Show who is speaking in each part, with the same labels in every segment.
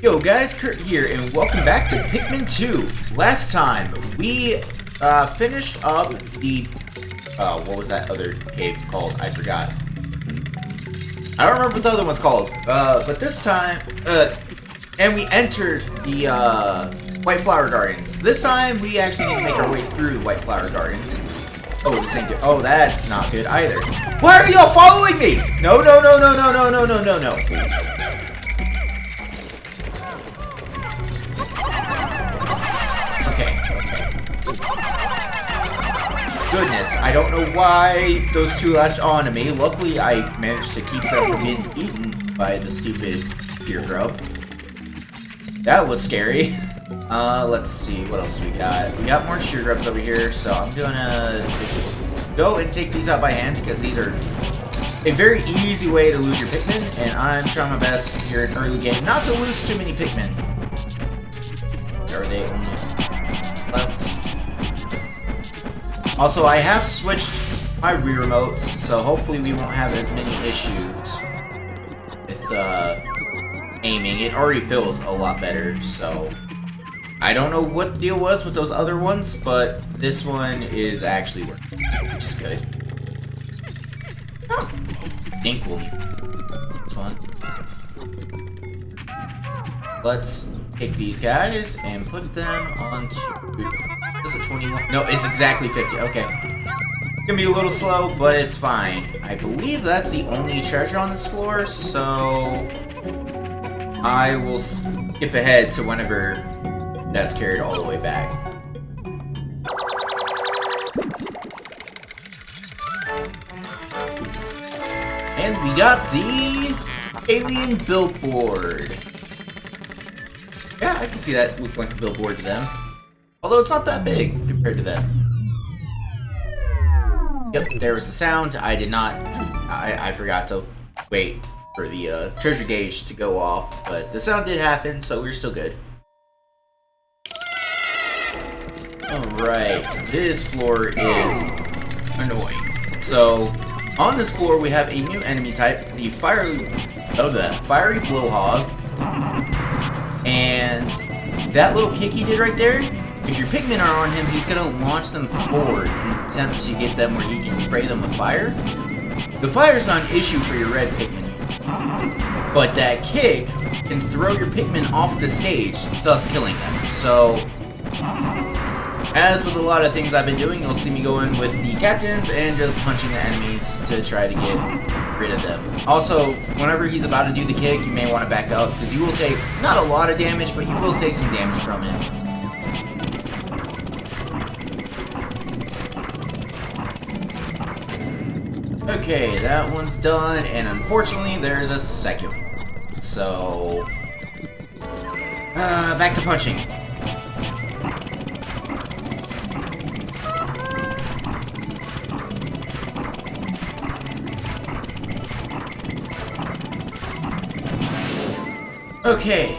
Speaker 1: Yo guys, Kurt here, and welcome back to Pikmin 2. Last time, we finished up the, what was that other cave called? I forgot. I don't remember what the other one's called, but this time, and we entered the, White Flower Gardens. This time, we actually need to make our way through the White Flower Gardens. Oh, this ain't good. Oh, that's not good either. Why are y'all following me? No, no, no, no, no, no, no, no, no, no. Goodness, I don't know why those two latched on to me. Luckily, I managed to keep them from getting eaten by the stupid deer grub. That was scary. Let's see, what else we got? We got more shear grubs over here, so I'm gonna go and take these out by hand because these are a very easy way to lose your Pikmin, and I'm trying my best here in early game not to lose too many Pikmin. Are they only left? Also, I have switched my Wii remotes, so hopefully we won't have as many issues with aiming. It already feels a lot better, so I don't know what the deal was with those other ones, but this one is actually working, which is good. I think we'll need this one. Let's take these guys and put them onto... Is this a 21? No, it's exactly 50. Okay. It's gonna be a little slow, but it's fine. I believe that's the only treasure on this floor, so I will skip ahead to whenever that's carried all the way back. And we got the alien billboard. Yeah, I can see that look like a billboard to them. Although it's not that big compared to them. Yep, there was the sound. I did not... I forgot to wait for the treasure gauge to go off. But the sound did happen, so we're still good. Alright, this floor is annoying. So, on this floor we have a new enemy type, the fiery blowhog. And that little kick he did right there, if your Pikmin are on him, he's gonna launch them forward in an attempt to get them where he can spray them with fire. The fire's not an issue for your red Pikmin, but that kick can throw your Pikmin off the stage, thus killing them. So, as with a lot of things I've been doing, you'll see me go in with the captains and just punching the enemies to try to get rid of them. Also, whenever he's about to do the kick, you may want to back up because you will take, not a lot of damage, but you will take some damage from it. Okay, that one's done, and unfortunately there's a second one. So, back to punching. Okay,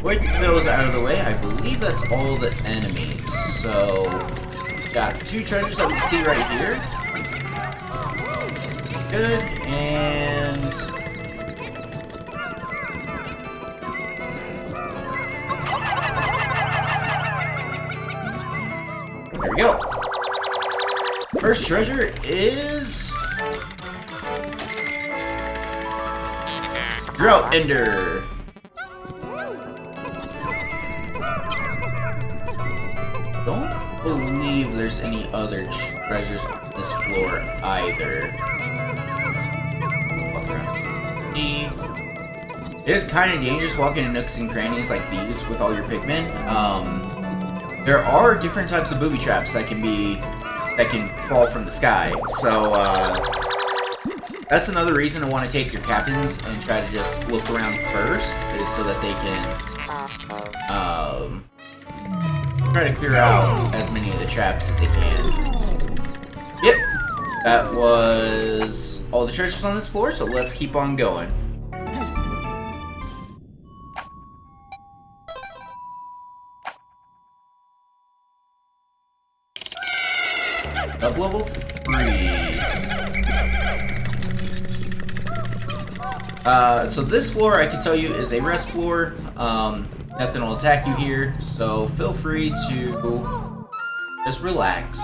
Speaker 1: with those out of the way, I believe that's all the enemies. So, got two treasures that we can see right here. Good, and there we go. First treasure is Drought Ender. Don't believe there's any other treasures on this floor either. Walk around. It is kind of dangerous walking in nooks and crannies like these with all your Pikmin. There are different types of booby traps that can fall from the sky. So that's another reason to want to take your captains and try to just look around first, is so that they can try to clear out as many of the traps as they can. Yep, that was all the treasures on this floor, so let's keep on going. Up level 3. So this floor, I can tell you, is a rest floor. Nothing will attack you here, so feel free to just relax.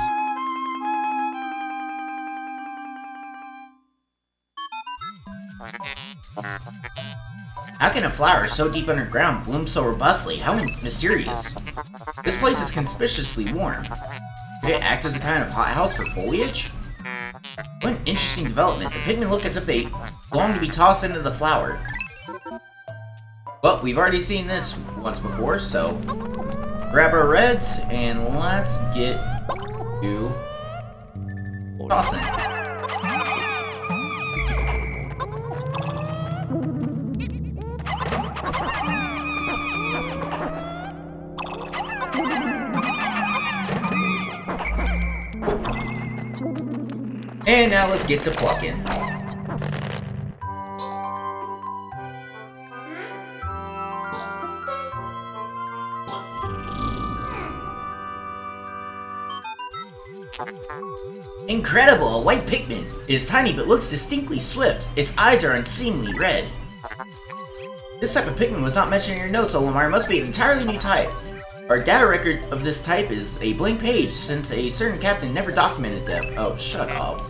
Speaker 1: How can a flower so deep underground bloom so robustly? How mysterious. This place is conspicuously warm. Could it act as a kind of hothouse for foliage? What an interesting development. The Pikmin look as if they long to be tossed into the flower. Well, we've already seen this once before, so grab our reds and let's get to tossing. And now let's get to plucking. Incredible! A white Pikmin! It is tiny but looks distinctly swift. Its eyes are unseemly red. This type of Pikmin was not mentioned in your notes, Olimar. It must be an entirely new type. Our data record of this type is a blank page, since a certain captain never documented them. Oh, shut up.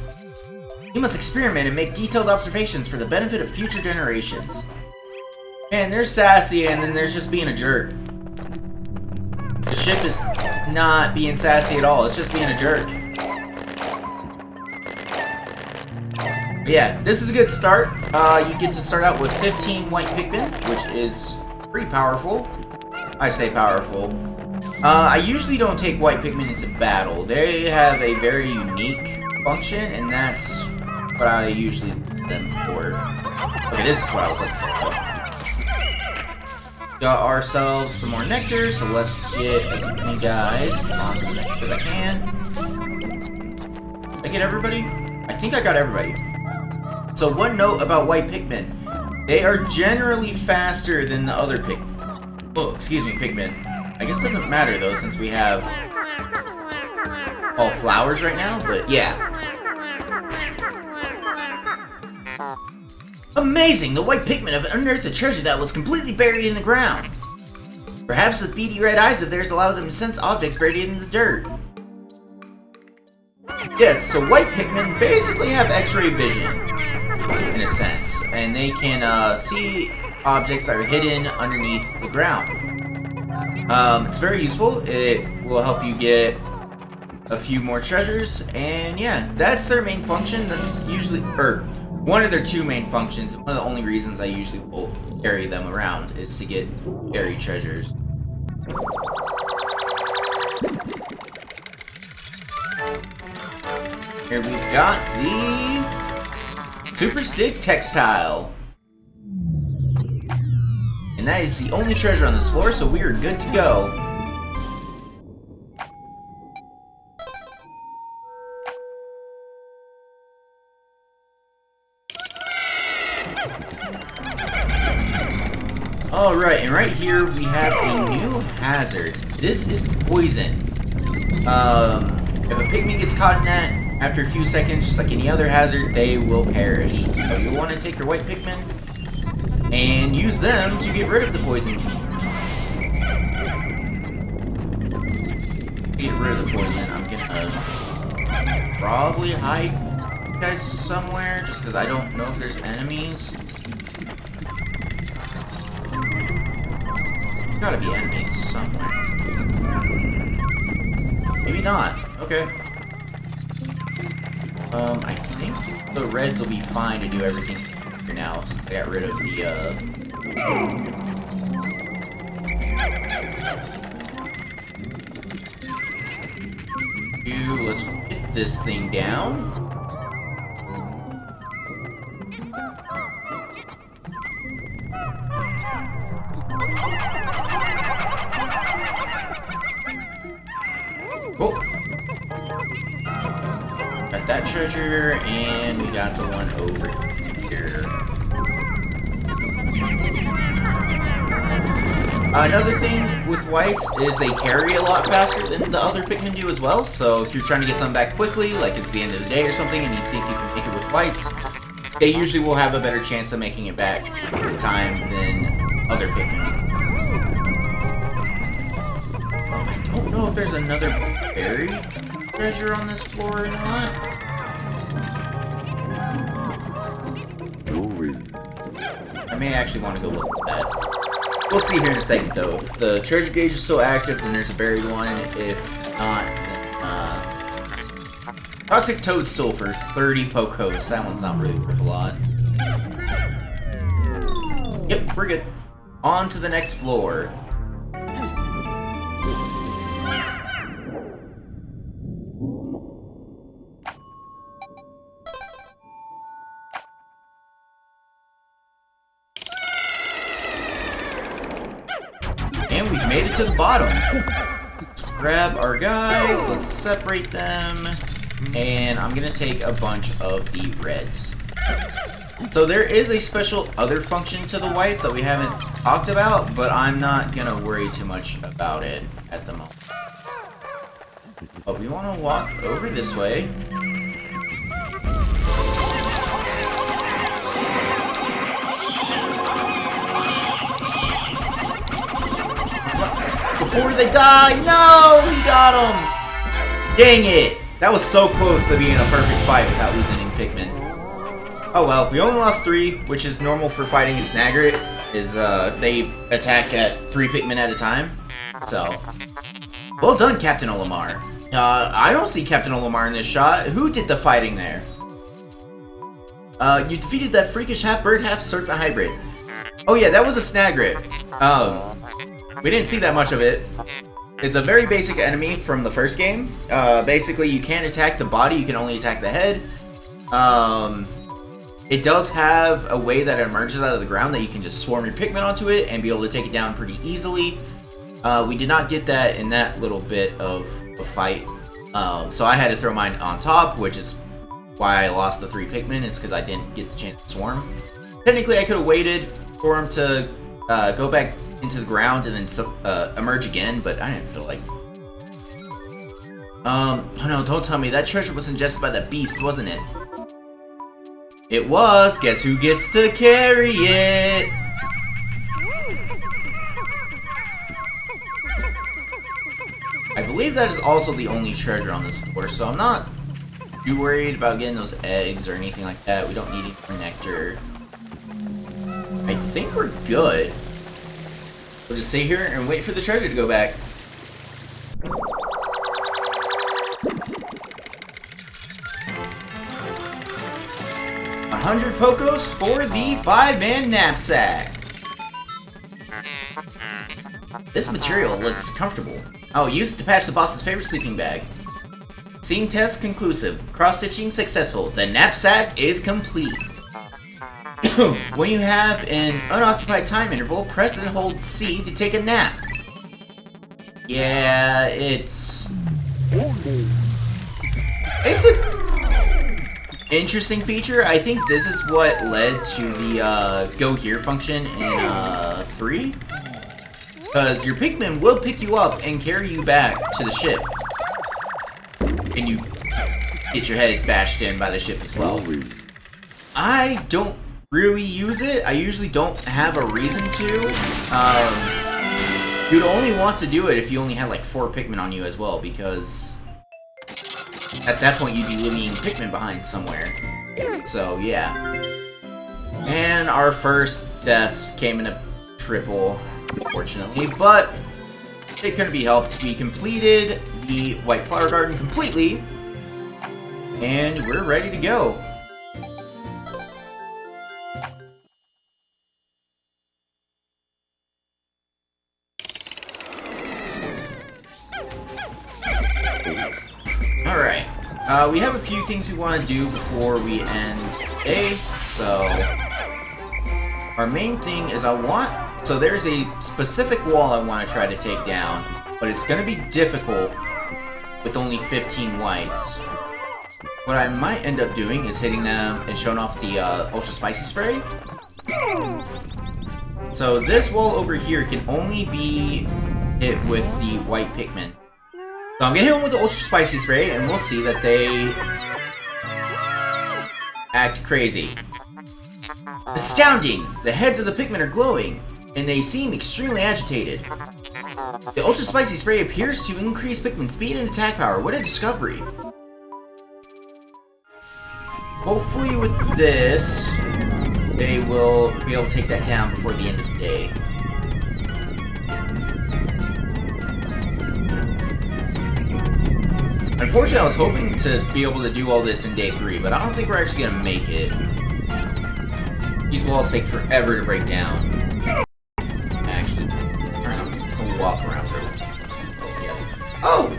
Speaker 1: You must experiment and make detailed observations for the benefit of future generations. Man, there's sassy, and then there's just being a jerk. The ship is not being sassy at all, it's just being a jerk. But yeah, this is a good start. You get to start out with 15 white Pikmin, which is pretty powerful. I say powerful. I usually don't take white Pikmin into battle. They have a very unique function, and that's what I usually use them for. Okay, this is what I was looking for. Got ourselves some more nectar, so let's get as many guys onto the nectar as I can. Did I get everybody? I think I got everybody. So one note about white Pikmin. They are generally faster than the other Pikmin. Oh, excuse me, Pikmin. I guess it doesn't matter though, since we have all flowers right now, but yeah. Amazing! The white Pikmin have unearthed a treasure that was completely buried in the ground. Perhaps the beady red eyes of theirs allow them to sense objects buried in the dirt. Yes, so white Pikmin basically have X-ray vision, in a sense, and they can see objects that are hidden underneath the ground. It's very useful. It will help you get a few more treasures, and yeah, that's their main function. That's usually, or one of their two main functions. One of the only reasons I usually will carry them around is to get buried treasures. Here we've got the Super Stick Textile. And that is the only treasure on this floor, so we are good to go. Alright, and right here we have a new hazard. This is poison. If a Pikmin gets caught in that, after a few seconds, just like any other hazard, they will perish. So you'll want to take your white Pikmin and use them to get rid of the poison. To get rid of the poison, I'm gonna probably hide you guys somewhere, just because I don't know if there's enemies. There's gotta be enemies somewhere. Maybe not. Okay. I think the reds will be fine to do everything here now, since I got rid of the, let's get this thing down. Oh! Got that treasure, and we got the one over here. Another thing with whites is they carry a lot faster than the other Pikmin do as well, so if you're trying to get something back quickly, like it's the end of the day or something, and you think you can make it with whites, they usually will have a better chance of making it back in time than other Pikmin. I don't know if there's another buried treasure on this floor or not. I may actually want to go look at that. We'll see here in a second, though. If the treasure gauge is still active, then there's a buried one. If not, then, Toxic Toadstool for 30 Pokos. That one's not really worth a lot. Yep, we're good. On to the next floor. And we've made it to the bottom. Let's grab our guys, let's separate them, and I'm gonna take a bunch of the reds. So there is a special other function to the whites that we haven't talked about, but I'm not gonna worry too much about it at the moment. But we wanna walk over this way. Before they die! No! He got him! Dang it! That was so close to being a perfect fight without losing any Pikmin. Oh well, we only lost 3, which is normal for fighting a Snagret, is they attack at 3 Pikmin at a time. So, well done, Captain Olimar. I don't see Captain Olimar in this shot. Who did the fighting there? You defeated that freakish half-bird, half-serpent hybrid. Oh yeah, that was a Snagret. We didn't see that much of it. It's a very basic enemy from the first game. Basically, you can't attack the body, you can only attack the head. It does have a way that it emerges out of the ground that you can just swarm your Pikmin onto it and be able to take it down pretty easily. We did not get that in that little bit of a fight. So I had to throw mine on top, which is why I lost the 3 Pikmin, is because I didn't get the chance to swarm. Technically, I could have waited for him to go back into the ground and then emerge again, but I didn't feel like. Oh no, don't tell me that treasure was ingested by that beast, wasn't it? It was. Guess who gets to carry it? I believe that is also the only treasure on this floor, so I'm not too worried about getting those eggs or anything like that. We don't need any more nectar. I think we're good. We'll just sit here and wait for the treasure to go back. $100 Pokos for the 5-man knapsack. This material looks comfortable. I will use it to patch the boss's favorite sleeping bag. Seam test conclusive. Cross-stitching successful. The knapsack is complete. When you have an unoccupied time interval, press and hold C to take a nap. Yeah, it's a interesting feature. I think this is what led to the go here function in 3. Because your Pikmin will pick you up and carry you back to the ship. And you get your head bashed in by the ship as well. I don't really use it. I usually don't have a reason to. You'd only want to do it if you only had like 4 Pikmin on you as well, because at that point you'd be leaving Pikmin behind somewhere. So yeah. And our first deaths came in a triple, unfortunately, but it couldn't be helped. We completed the White Flower Garden completely, and we're ready to go. Alright, we have a few things we want to do before we end today, so our main thing is so there's a specific wall I want to try to take down, but it's going to be difficult with only 15 whites. What I might end up doing is hitting them and showing off the Ultra Spicy Spray. So this wall over here can only be hit with the white Pikmin. So I'm gonna hit them with the Ultra Spicy Spray, and we'll see that they act crazy. Astounding! The heads of the Pikmin are glowing, and they seem extremely agitated. The ultra spicy spray appears to increase Pikmin speed and attack power. What a discovery! Hopefully with this, they will be able to take that down before the end of the day. Unfortunately, I was hoping to be able to do all this in day 3, but I don't think we're actually going to make it. These walls take forever to break down. Actually, I'm just going to walk around for a little. Oh!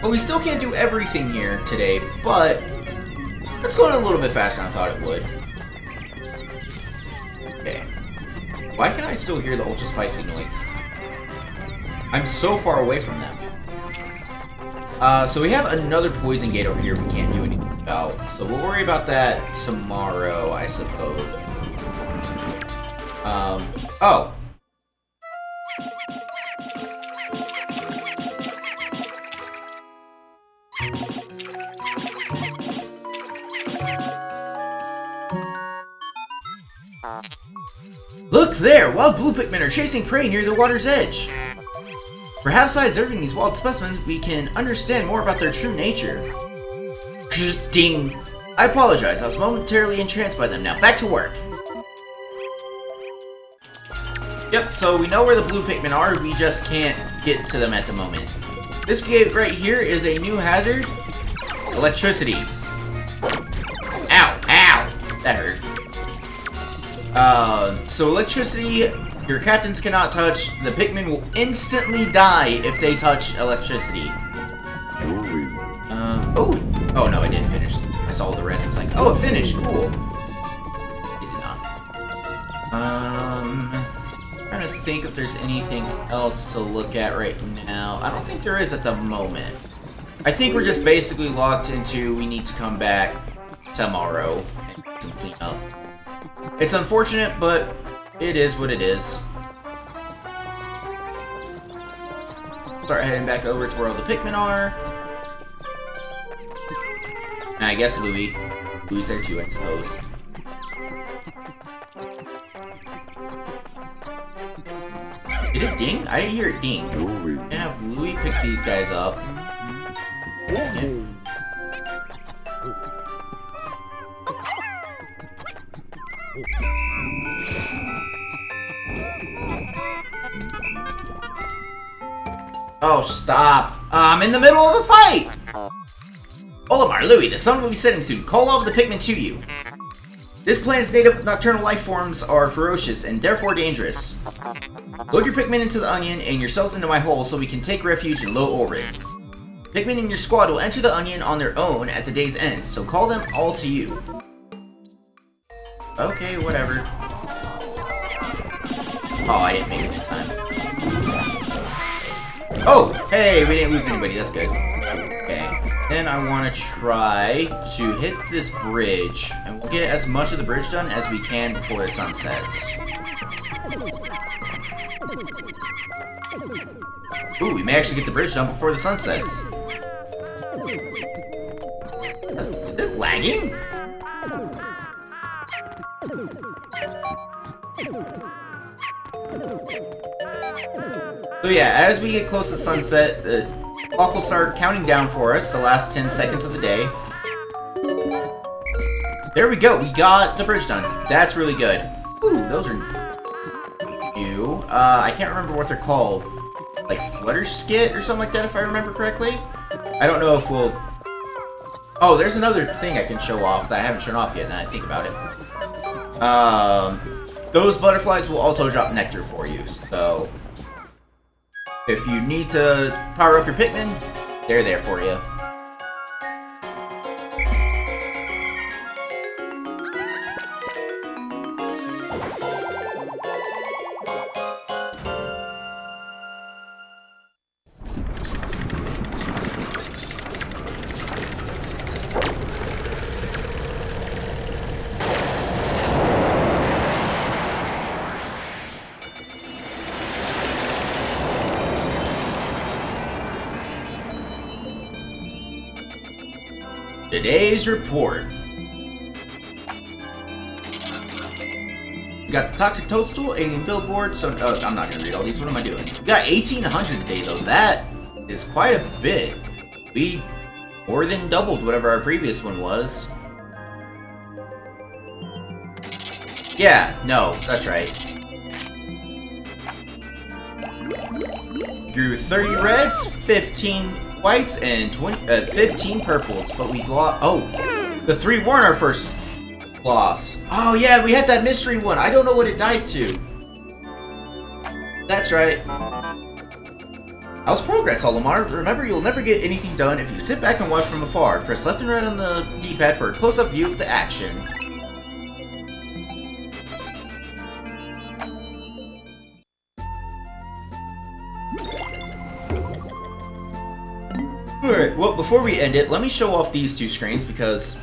Speaker 1: Well, we still can't do everything here today, but it's going a little bit faster than I thought it would. Okay. Why can I still hear the ultra spicy noise? I'm so far away from them. So we have another poison gate over here we can't do anything about. So we'll worry about that tomorrow, I suppose. Oh. Look there! Wild blue Pikmin are chasing prey near the water's edge. Perhaps by observing these wild specimens, we can understand more about their true nature. Ding! I apologize, I was momentarily entranced by them. Now, back to work! Yep, so we know where the blue Pikmin are, we just can't get to them at the moment. This gate right here is a new hazard. Electricity. Ow! Ow! That hurt. So electricity... Your captains cannot touch. The Pikmin will instantly die if they touch electricity. Oh no, I didn't finish. I saw the reds. I was like, oh, it finished. Cool. It did not. Trying to think if there's anything else to look at right now. I don't think there is at the moment. I think we're just basically locked into we need to come back tomorrow and clean up. It's unfortunate, but it is what it is. Start heading back over to where all the Pikmin are. And I guess Louie. Louie's there too, I suppose. Did it ding? I didn't hear it ding. I'm gonna have Louie pick these guys up. Okay. Oh, stop. I'm in the middle of a fight! Olimar, Louie, the sun will be setting soon. Call all of the Pikmin to you. This planet's native nocturnal life forms are ferocious and therefore dangerous. Load your Pikmin into the onion and yourselves into my hole so we can take refuge in low orbit. Pikmin in your squad will enter the onion on their own at the day's end, so call them all to you. Okay, whatever. Oh, I didn't make it in time. Oh, hey, we didn't lose anybody. That's good. Okay, then I want to try to hit this bridge, and we'll get as much of the bridge done as we can before the sun sets. Ooh, we may actually get the bridge done before the sun sets. Is it lagging? So yeah, as we get close to sunset, the clock will start counting down for us, the last 10 seconds of the day. There we go, we got the bridge done. That's really good. Ooh, those are new. I can't remember what they're called. Like Flutter Skit or something like that, if I remember correctly. I don't know if we'll... Oh, there's another thing I can show off that I haven't shown off yet, now I think about it. Those butterflies will also drop nectar for you, so... If you need to power up your Pikmin, they're there for you. Today's report. We got the Toxic Toadstool, Alien Billboard, so I'm not gonna read all these, what am I doing? We got 1,800 today though, that is quite a bit. We more than doubled whatever our previous one was. Yeah, no, that's right. Drew 30 reds, 15 whites, and 15 purples, but we lost. Oh, the 3 weren't our first loss. Oh yeah, we had that mystery one. I don't know what it died to. That's right. How's progress, Olimar? Remember, you'll never get anything done if you sit back and watch from afar. Press left and right on the D-pad for a close-up view of the action. Alright, well, before we end it, let me show off these 2 screens because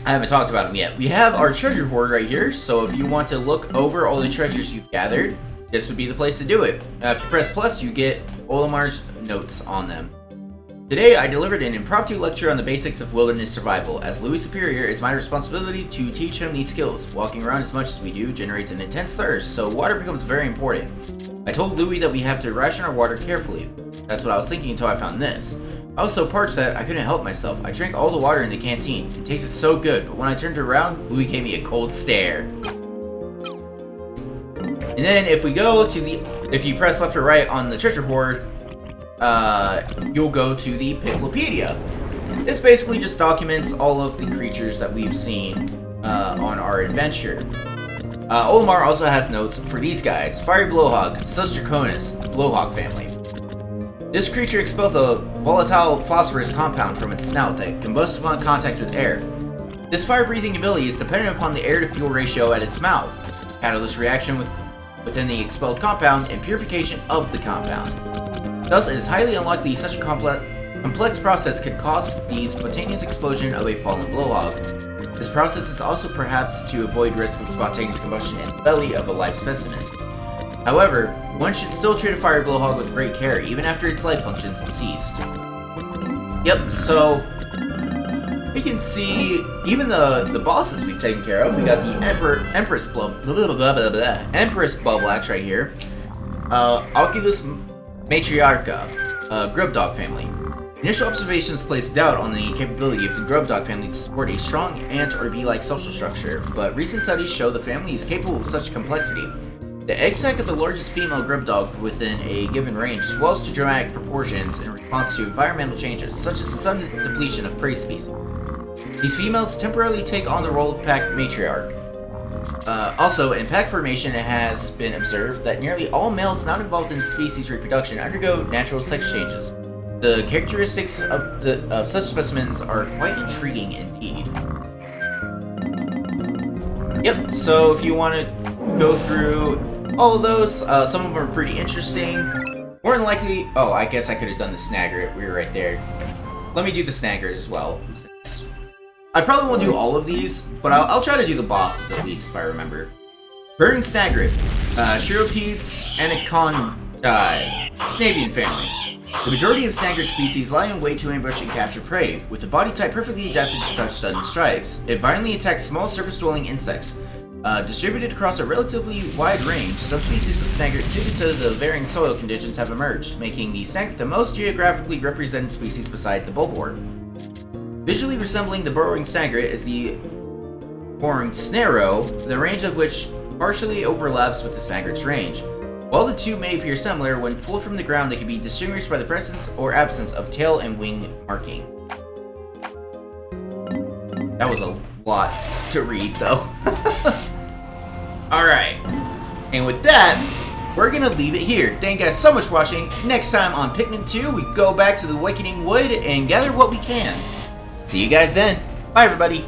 Speaker 1: I haven't talked about them yet. We have our treasure hoard right here, so if you want to look over all the treasures you've gathered, this would be the place to do it. If you press plus, you get Olimar's notes on them. Today, I delivered an impromptu lecture on the basics of wilderness survival. As Louis' superior, it's my responsibility to teach him these skills. Walking around as much as we do generates an intense thirst, so water becomes very important. I told Louis that we have to ration our water carefully. That's what I was thinking until I found this. I was so parched that I couldn't help myself. I drank all the water in the canteen. It tasted so good, but when I turned around, Louis gave me a cold stare. And then if we go to the, if you press left or right on the treasure hoard, you'll go to the Piclopedia. This basically just documents all of the creatures that we've seen on our adventure. Olimar also has notes for these guys. Fiery Blowhog, Sus Draconis, Blowhog family. This creature expels a volatile phosphorus compound from its snout that combusts upon contact with air. This fire-breathing ability is dependent upon the air-to-fuel ratio at its mouth, catalyst reaction within the expelled compound, and purification of the compound. Thus, it is highly unlikely such a complex process could cause the spontaneous explosion of a fallen blowhog. This process is also perhaps to avoid risk of spontaneous combustion in the belly of a live specimen. However, one should still treat a fire blowhog with great care, even after its life functions have ceased. Yep, so we can see even the bosses we've taken care of. We got the Empress Bubblax right here. Oculus Matriarcha, Grubdog family. Initial observations place doubt on the capability of the Grubdog family to support a strong ant or bee-like social structure, but recent studies show the family is capable of such complexity. The egg sac of the largest female grubdog within a given range swells to dramatic proportions in response to environmental changes, such as the sudden depletion of prey species. These females temporarily take on the role of pack matriarch. Also, in pack formation, it has been observed that nearly all males not involved in species reproduction undergo natural sex changes. The characteristics of such specimens are quite intriguing indeed. Yep, so if you want to go through all of those, some of them are pretty interesting. More than likely, oh, I guess I could have done the Snagger. We were right there. Let me do the Snagger as well. I probably won't do all of these, but I'll try to do the bosses at least, if I remember. Burning Snagger, Chiropedes, Anacondae, Snavian family. The majority of Snaggered species lie in wait to ambush and capture prey, with a body type perfectly adapted to such sudden strikes. It violently attacks small surface-dwelling insects. Distributed across a relatively wide range, subspecies of Snagger suited to the varying soil conditions have emerged, making the Snagger the most geographically represented species beside the Bulbor. Visually resembling the burrowing Snagger is the Boring Snarrow, the range of which partially overlaps with the Snagger's range. While the two may appear similar, when pulled from the ground they can be distinguished by the presence or absence of tail and wing marking. That was a lot to read, though. Alright, and with that, we're gonna leave it here. Thank you guys so much for watching. Next time on Pikmin 2, we go back to the Awakening Wood and gather what we can. See you guys then. Bye, everybody.